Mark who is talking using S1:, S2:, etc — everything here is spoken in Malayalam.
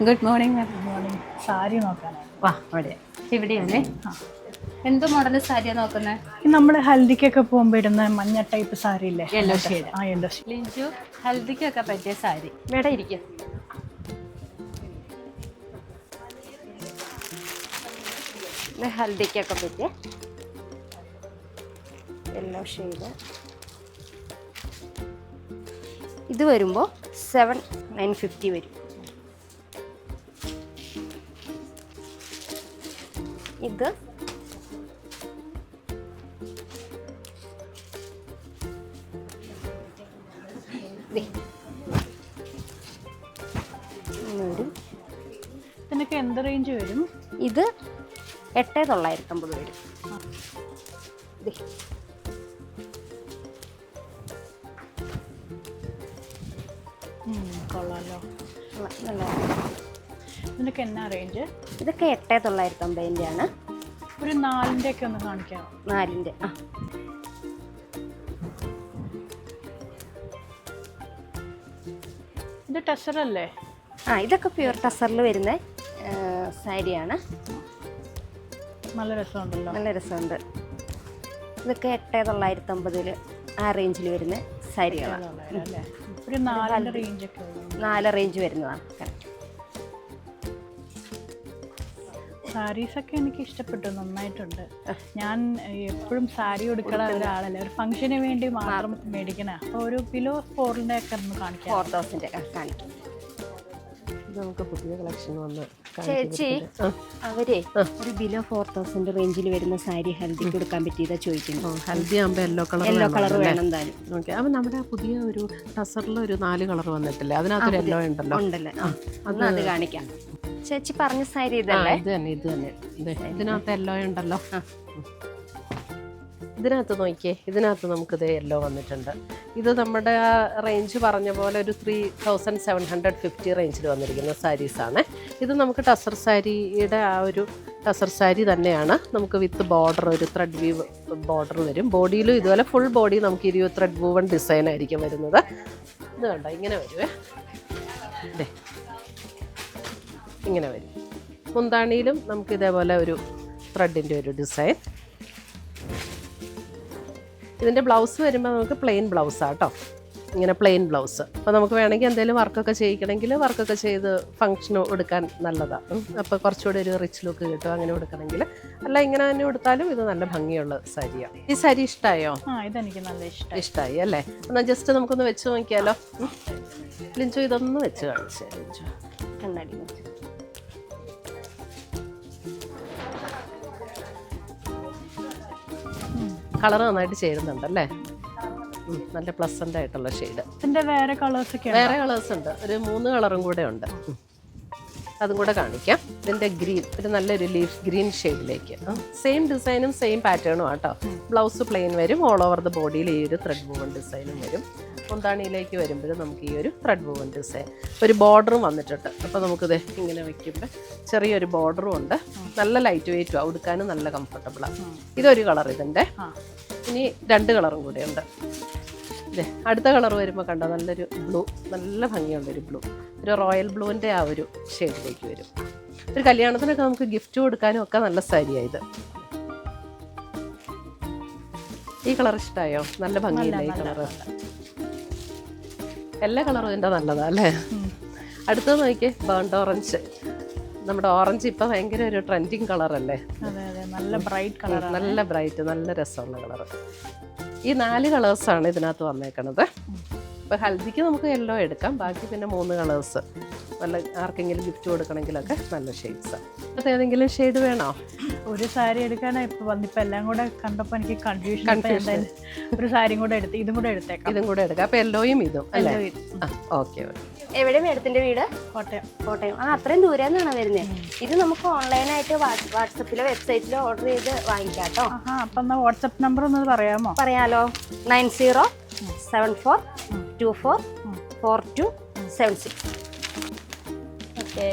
S1: Good morning ma'am.
S2: Good morning. Sari നോക്കാനാണ്.
S1: വാ അവിടെ ഇവിടെയാണേ. എന്ത് മോഡൽ സാരിയാണ് നോക്കുന്നത്?
S2: നമ്മൾ ഹൽദിക്കൊക്കെ പോകുമ്പോൾ ഇടുന്ന മഞ്ഞ ടൈപ്പ് സാരി ഇല്ലേ?
S1: Yellow shade.
S2: ആ യെല്ലോ ഷെയ്ഡ്.
S1: ലിഞ്ചു ഹൽദിക്കൊക്കെ പറ്റിയ സാരി ഇവിടെ ഇരിക്കും. ഹൽദിക്കൊക്കെ പറ്റിയ യെല്ലോ ഷെയ്ഡ്. ഇത് വരുമ്പോൾ 7,950 വരും. ഇത്
S2: ഇതിനൊക്കെ എന്ത് റേഞ്ച് വരും?
S1: ഇത് 8,950 വരും.
S2: കൊള്ളാലോ.
S1: നല്ല
S2: ഇതിനൊക്കെ എന്നാ റേഞ്ച്?
S1: ഇതൊക്കെ 8,950 ആണ്.
S2: ഒരു 4ൻ്റെ ഒക്കെ ഒന്ന് കാണിക്കാം.
S1: 4ൻ്റെ.
S2: ഇത് ടെസറല്ലേ?
S1: ഇതൊക്കെ പ്യുവർ ടസറിൽ വരുന്ന സാരിയാണ്.
S2: നല്ല രസമുണ്ടല്ലോ.
S1: നല്ല രസമുണ്ട്. ഇതൊക്കെ 8,950 ആ റേഞ്ചിൽ വരുന്ന സാരികളാണ്.
S2: ഒരു 4 റേഞ്ചൊക്കെ
S1: 4 റേഞ്ച് വരുന്നതാണ്.
S2: സാരീസൊക്കെ എനിക്ക് ഇഷ്ടപ്പെട്ടു, നന്നായിട്ടുണ്ട്. ഞാൻ എപ്പോഴും സാരി കൊടുക്കണ ഒരാളല്ല, ഒരു ഫംഗ്ഷന് വേണ്ടി മാത്രം മേടിക്കണ. അപ്പോൾ ഒരു ബിലോ 4ൻ്റെ ഒക്കെ ഒന്ന് കാണിക്കാം.
S1: 4,000 കാണിക്കാം.
S3: നമുക്ക് പുതിയ കളക്ഷൻ വന്ന്
S1: ചേച്ചി അവരെ ഒരു ബിലോ 4,000 റേഞ്ചിൽ വരുന്ന സാരി ഹൽദിക്ക് കൊടുക്കാൻ പറ്റിയതാ ചോദിക്കുന്നു.
S3: ഹൽദി ആകുമ്പോൾ
S1: യെല്ലോ കളർ വേണം എന്തായാലും.
S3: ഓക്കെ. അപ്പം നമ്മുടെ പുതിയ ഒരു ടസറിൽ ഒരു 4 കളർ വന്നിട്ടില്ലേ? അതിനകത്തൊരു യെല്ലോ ഉണ്ടല്ലോ.
S1: ഉണ്ടല്ലേ? അത് കാണിക്കാം. ചേച്ചി പറഞ്ഞ സാരി ഇതല്ലേ?
S3: ഇത് തന്നെ ഇതിനകത്ത് യെല്ലോ ഉണ്ടല്ലോ. ഇതിനകത്ത് നോക്കിയേ, ഇതിനകത്ത് നമുക്കിത് യെല്ലോ വന്നിട്ടുണ്ട്. ഇത് നമ്മുടെ ആ റേഞ്ച് പറഞ്ഞ പോലെ ഒരു 3,750 റേഞ്ചിൽ വന്നിരിക്കുന്ന സാരീസാണ്. ഇത് നമുക്ക് ടസർ സാരിയുടെ ആ ഒരു ടസർ സാരി തന്നെയാണ്. നമുക്ക് വിത്ത് ബോർഡർ, ഒരു ത്രെഡ് വീവ് ബോർഡർ വരും. ബോഡിയിലും ഇതുപോലെ ഫുൾ ബോഡി നമുക്ക് ഈ ത്രെഡ് വൂവൺ ഡിസൈൻ ആയിരിക്കും വരുന്നത്. ഇത് കണ്ടോ, ഇങ്ങനെ വരുവേ. അതെ, ഇങ്ങനെ വരും. മുന്താണിയിലും നമുക്ക് ഇതേപോലെ ഒരു ത്രെഡിൻ്റെ ഒരു ഡിസൈൻ. ഇതിൻ്റെ ബ്ലൗസ് വരുമ്പോൾ നമുക്ക് പ്ലെയിൻ ബ്ലൗസാണ് കേട്ടോ. ഇങ്ങനെ പ്ലെയിൻ ബ്ലൗസ്. അപ്പോൾ നമുക്ക് വേണമെങ്കിൽ എന്തെങ്കിലും വർക്കൊക്കെ ചെയ്യിക്കണമെങ്കിൽ വർക്കൊക്കെ ചെയ്ത് ഫംഗ്ഷന് എടുക്കാൻ നല്ലതാണ്. അപ്പോൾ കുറച്ചുകൂടി ഒരു റിച്ച് ലുക്ക് കിട്ടും അങ്ങനെ കൊടുക്കണമെങ്കിൽ. അല്ല ഇങ്ങനെ തന്നെ കൊടുത്താലും ഇത് നല്ല ഭംഗിയുള്ള സാരിയാണ്. ഈ സാരി ഇഷ്ടമായോ?
S2: ഇതെനിക്ക് നല്ല
S3: ഇഷ്ടമായി അല്ലേ? എന്നാൽ ജസ്റ്റ് നമുക്കൊന്ന് വെച്ച് നോക്കിയാലോ. ലിഞ്ചു ഇതൊന്ന് വെച്ച് കാണിച്ചേ. ലിഞ്ചു
S1: കണ്ണാടി
S3: കളർ നന്നായിട്ട് ചേരുന്നുണ്ടല്ലേ? നല്ല പ്ലസന്റ് ആയിട്ടുള്ള ഷെയ്ഡ്.
S2: ഇതിന്റെ വേറെ കളേഴ്സ്
S3: ഉണ്ട്. ഒരു 3 കളറും കൂടെ ഉണ്ട്. അതും കൂടെ കാണിക്കാം. ഇതിന്റെ ഗ്രീൻ, ഒരു നല്ലൊരു ലീഫ് ഗ്രീൻ ഷെയ്ഡിലേക്ക്. സെയിം ഡിസൈനും സെയിം പാറ്റേണും ആട്ടോ. ബ്ലൗസ് പ്ലെയിൻ വരും. ഓൾ ഓവർ ദ ബോഡിയിൽ ഈ ഒരു ത്രെഡ് വൂവൺ ഡിസൈനും വരും. മുന്താണിയിലേക്ക് വരുമ്പോൾ നമുക്ക് ഈ ഒരു ത്രെഡ് വൂവൺ ഡിസൈൻ, ഒരു ബോർഡറും വന്നിട്ടുണ്ട്. അപ്പോൾ നമുക്കിത് ഇങ്ങനെ വയ്ക്കുമ്പോൾ ചെറിയൊരു ബോർഡറും ഉണ്ട്. നല്ല ലൈറ്റ് വെയിറ്റും ആണ്, ഉടുക്കാനും നല്ല കംഫർട്ടബിളാണ്. ഇതൊരു കളർ ഇതിൻ്റെ. ഇനി 2 കളറും കൂടെ ഉണ്ട്. അടുത്ത കളർ വരുമ്പോൾ കണ്ടോ, നല്ലൊരു ബ്ലൂ, നല്ല ഭംഗിയുള്ളൊരു ബ്ലൂ, ഒരു റോയൽ ബ്ലൂവിൻ്റെ ആ ഒരു ഷെയ്ഡിലേക്ക് വരും. ഒരു കല്യാണത്തിനൊക്കെ നമുക്ക് ഗിഫ്റ്റ് കൊടുക്കാനും ഒക്കെ നല്ല സാരിയായത്. ഈ കളർ ഇഷ്ടമായോ? നല്ല ഭംഗിയില്ല ഈ കളറ്. എല്ലാ കളറും ഇതിൻ്റെ നല്ലതാ അല്ലേ? അടുത്തത് നോക്കിയേ, ബേൺഡ് ഓറഞ്ച്. നമ്മുടെ ഓറഞ്ച് ഇപ്പം ഭയങ്കര ഒരു ട്രെൻഡിങ് കളറല്ലേ?
S2: നല്ല ബ്രൈറ്റ് കളർ,
S3: നല്ല ബ്രൈറ്റ്, നല്ല രസമുള്ള കളറ്. ഈ 4 കളേഴ്സാണ് ഇതിനകത്ത് വന്നേക്കണത്. ഇപ്പോൾ ഹൽദിക്ക് നമുക്ക് യെല്ലോ എടുക്കാം. ബാക്കി പിന്നെ 3 കളേഴ്സ്. നല്ല ആർക്കെങ്കിലും ഗിഫ്റ്റ് കൊടുക്കണമെങ്കിലൊക്കെ നല്ല ഷെയ്ഡ്സാണ്. അത് ഏതെങ്കിലും ഷെയ്ഡ് വേണോ?
S2: ഒരു സാരി എടുക്കാനാണ് ഇപ്പോൾ വന്നിപ്പോൾ എല്ലാം കൂടെ കണ്ടപ്പോൾ എനിക്ക് കൺഫ്യൂഷൻ. ഒരു സാരിയും കൂടെ എടുത്ത് ഇതും കൂടെ എടുത്തേക്കാം.
S3: ഇതും കൂടെ എടുക്കാം. അപ്പോൾ യെല്ലോയും ഇതും അല്ലേ? ഓക്കെ.
S1: എവിടെ മേഡത്തിന്റെ വീട്?
S2: കോട്ടയം.
S1: അത്രയും ദൂരെ നിന്നാണ് വരുന്നത്. ഇത് നമുക്ക് ഓൺലൈനായിട്ട് വാട്സപ്പിലോ വെബ്സൈറ്റിലോ ഓർഡർ ചെയ്ത് വാങ്ങിക്കാം കേട്ടോ.
S2: അപ്പം എന്നാൽ വാട്സപ്പ് നമ്പർ ഒന്ന് പറയാമോ?
S1: പറയാലോ. 9074244276. ഓക്കെ.